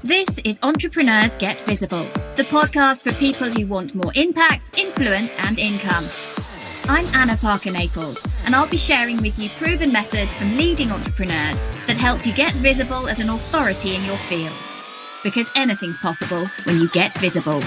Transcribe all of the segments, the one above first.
This is Entrepreneurs Get Visible, the podcast for people who want more impact, influence, and income. I'm Anna Parker-Naples, and I'll be sharing with you proven methods from leading entrepreneurs that help you get visible as an authority in your field. Because anything's possible when you get visible.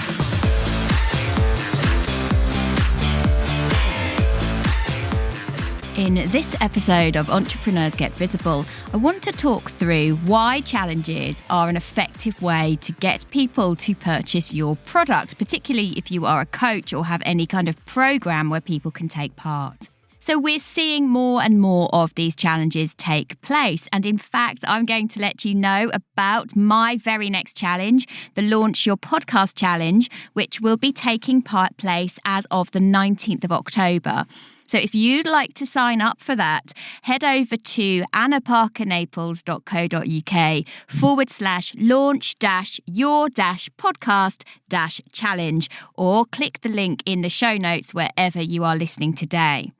In this episode of Entrepreneurs Get Visible, I want to talk through why challenges are an effective way to get people to purchase your product, particularly if you are a coach or have any kind of program where people can take part. So we're seeing more and more of these challenges take place. And in fact, I'm going to let you know about my very next challenge, the Launch Your Podcast Challenge, which will be taking place as of the 19th of October. So if you'd like to sign up for that, head over to annaparkernaples.co.uk/launch-your-podcast-challenge or click the link in the show notes wherever you are listening today.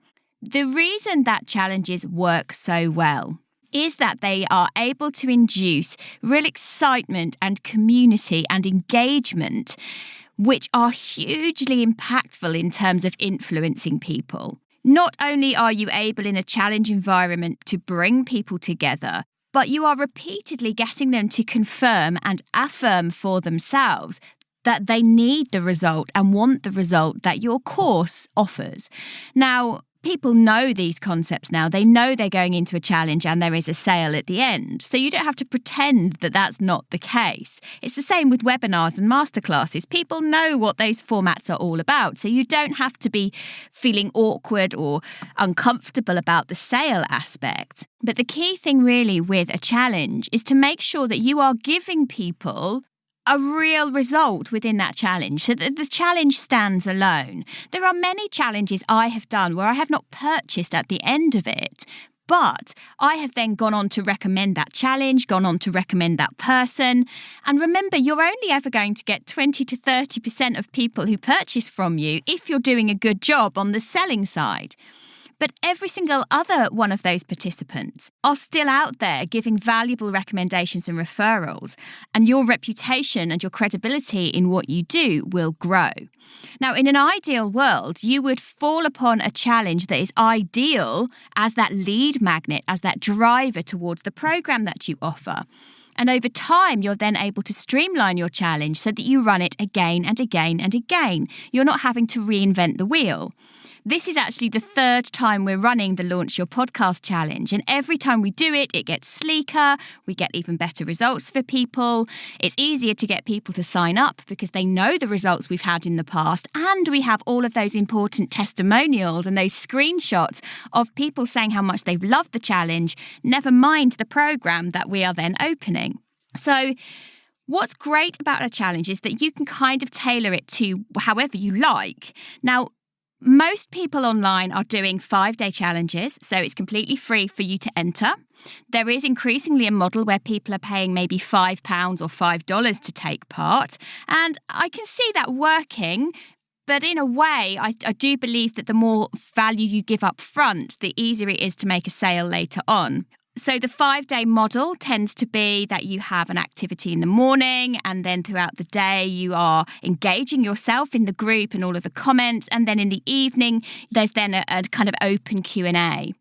The reason that challenges work so well is that they are able to induce real excitement and community and engagement, which are hugely impactful in terms of influencing people. Not only are you able in a challenge environment to bring people together, but you are repeatedly getting them to confirm and affirm for themselves that they need the result and want the result that your course offers. Now, people know these concepts now. They know they're going into a challenge and there is a sale at the end. So you don't have to pretend that that's not the case. It's the same with webinars and masterclasses. People know what those formats are all about. So you don't have to be feeling awkward or uncomfortable about the sale aspect. But the key thing really with a challenge is to make sure that you are giving people a real result within that challenge, so that the challenge stands alone. There are many challenges I have done where I have not purchased at the end of it, but I have then gone on to recommend that challenge, gone on to recommend that person. And remember, you're only ever going to get 20 to 30% of people who purchase from you if you're doing a good job on the selling side. But every single other one of those participants are still out there giving valuable recommendations and referrals, and your reputation and your credibility in what you do will grow. Now, in an ideal world, you would fall upon a challenge that is ideal as that lead magnet, as that driver towards the program that you offer. And over time, you're then able to streamline your challenge so that you run it again and again and again. You're not having to reinvent the wheel. This is actually the third time we're running the Launch Your Podcast Challenge. And every time we do it, it gets sleeker. We get even better results for people. It's easier to get people to sign up because they know the results we've had in the past. And we have all of those important testimonials and those screenshots of people saying how much they've loved the challenge, never mind the program that we are then opening. So what's great about a challenge is that you can kind of tailor it to however you like. Now, most people online are doing 5-day challenges, so it's completely free for you to enter. There is increasingly a model where people are paying maybe £5 or $5 to take part, and I can see that working. But in a way, I do believe that the more value you give up front, the easier it is to make a sale later on. So the 5-day model tends to be that you have an activity in the morning, and then throughout the day you are engaging yourself in the group and all of the comments, and then in the evening there's then a kind of open Q&A.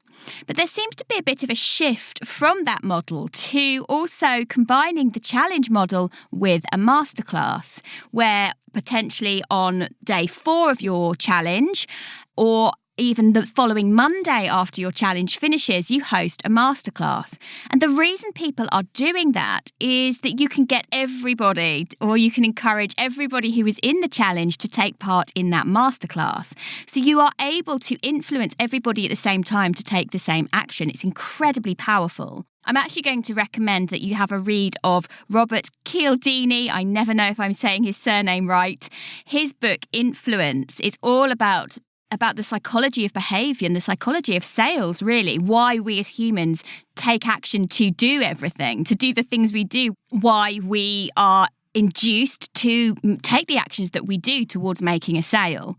But there seems to be a bit of a shift from that model to also combining the challenge model with a masterclass, where potentially on day 4 of your challenge, or even the following Monday after your challenge finishes, you host a masterclass. And the reason people are doing that is that you can get everybody, or you can encourage everybody who is in the challenge to take part in that masterclass. So you are able to influence everybody at the same time to take the same action. It's incredibly powerful. I'm actually going to recommend that you have a read of Robert Cialdini. I never know if I'm saying his surname right. His book, Influence, is all about the psychology of behaviour and the psychology of sales, really, why we as humans take action to do everything, to do the things we do, why we are induced to take the actions that we do towards making a sale.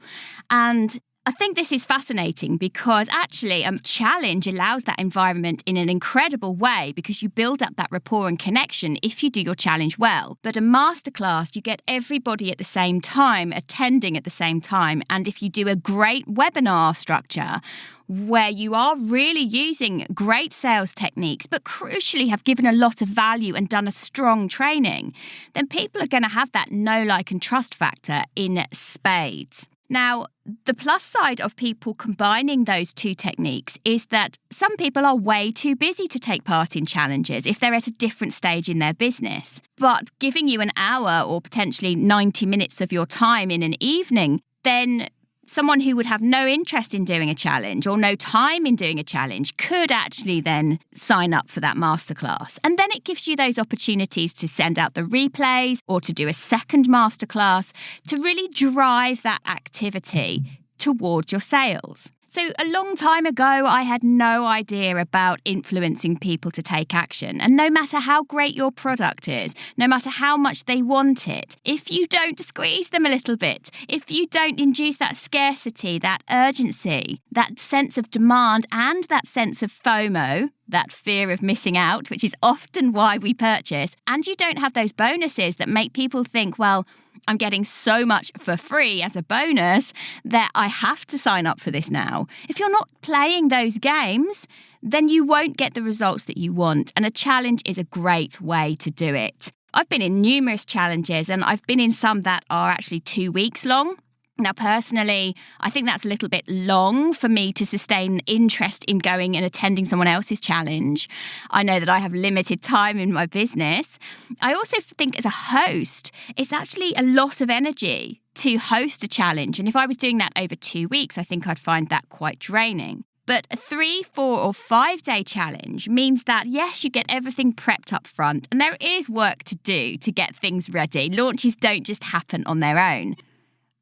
And I think this is fascinating because actually a challenge allows that environment in an incredible way because you build up that rapport and connection if you do your challenge well. But a masterclass, you get everybody at the same time, attending at the same time. And if you do a great webinar structure where you are really using great sales techniques, but crucially have given a lot of value and done a strong training, then people are going to have that know, like and trust factor in spades. Now, the plus side of people combining those two techniques is that some people are way too busy to take part in challenges if they're at a different stage in their business. But giving you an hour or potentially 90 minutes of your time in an evening, then someone who would have no interest in doing a challenge or no time in doing a challenge could actually then sign up for that masterclass. And then it gives you those opportunities to send out the replays or to do a second masterclass to really drive that activity towards your sales. So a long time ago, I had no idea about influencing people to take action. And no matter how great your product is, no matter how much they want it, if you don't squeeze them a little bit, if you don't induce that scarcity, that urgency, that sense of demand and that sense of FOMO, that fear of missing out, which is often why we purchase, and you don't have those bonuses that make people think, well, I'm getting so much for free as a bonus that I have to sign up for this now. If you're not playing those games, then you won't get the results that you want. And a challenge is a great way to do it. I've been in numerous challenges and I've been in some that are actually 2 weeks long. Now, personally, I think that's a little bit long for me to sustain interest in going and attending someone else's challenge. I know that I have limited time in my business. I also think as a host, it's actually a lot of energy to host a challenge. And if I was doing that over 2 weeks, I think I'd find that quite draining. But a 3, 4 or 5 day challenge means that, yes, you get everything prepped up front and there is work to do to get things ready. Launches don't just happen on their own.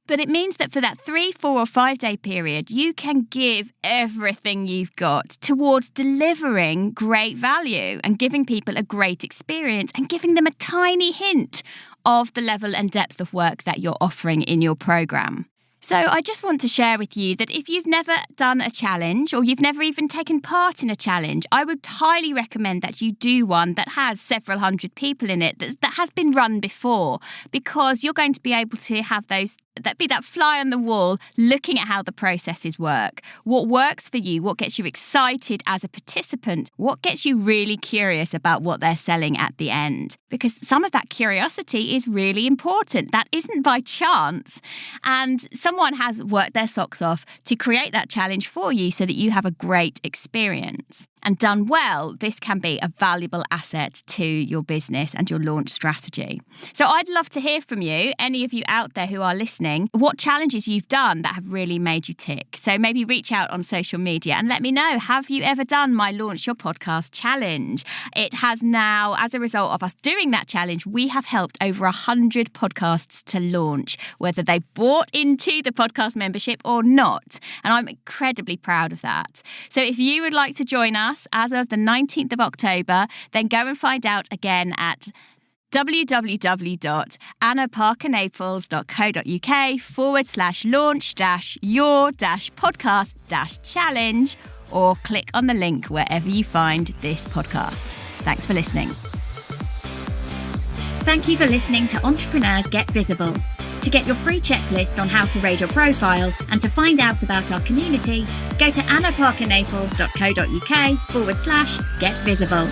But it means that for that 3, 4 or 5 day period, you can give everything you've got towards delivering great value and giving people a great experience and giving them a tiny hint of the level and depth of work that you're offering in your program. So I just want to share with you that if you've never done a challenge or you've never even taken part in a challenge, I would highly recommend that you do one that has several hundred people in it, that has been run before, because you're going to be able to have that fly on the wall looking at how the processes work, what works for you, what gets you excited as a participant, what gets you really curious about what they're selling at the end. Because some of that curiosity is really important. That isn't by chance. And someone has worked their socks off to create that challenge for you so that you have a great experience. And done well, this can be a valuable asset to your business and your launch strategy. So I'd love to hear from you, any of you out there who are listening, what challenges you've done that have really made you tick. So maybe reach out on social media and let me know, have you ever done my Launch Your Podcast challenge? It has now, as a result of us doing that challenge, we have helped over 100 podcasts to launch, whether they bought into the podcast membership or not. And I'm incredibly proud of that. So if you would like to join us, as of the 19th of October, then go and find out again at www.annaparker-naples.co.uk/launch-your-podcast-challenge or click on the link wherever you find this podcast. Thanks for listening. Thank you for listening to Entrepreneurs Get Visible. To get your free checklist on how to raise your profile and to find out about our community, go to annaparker-naples.co.uk/get visible.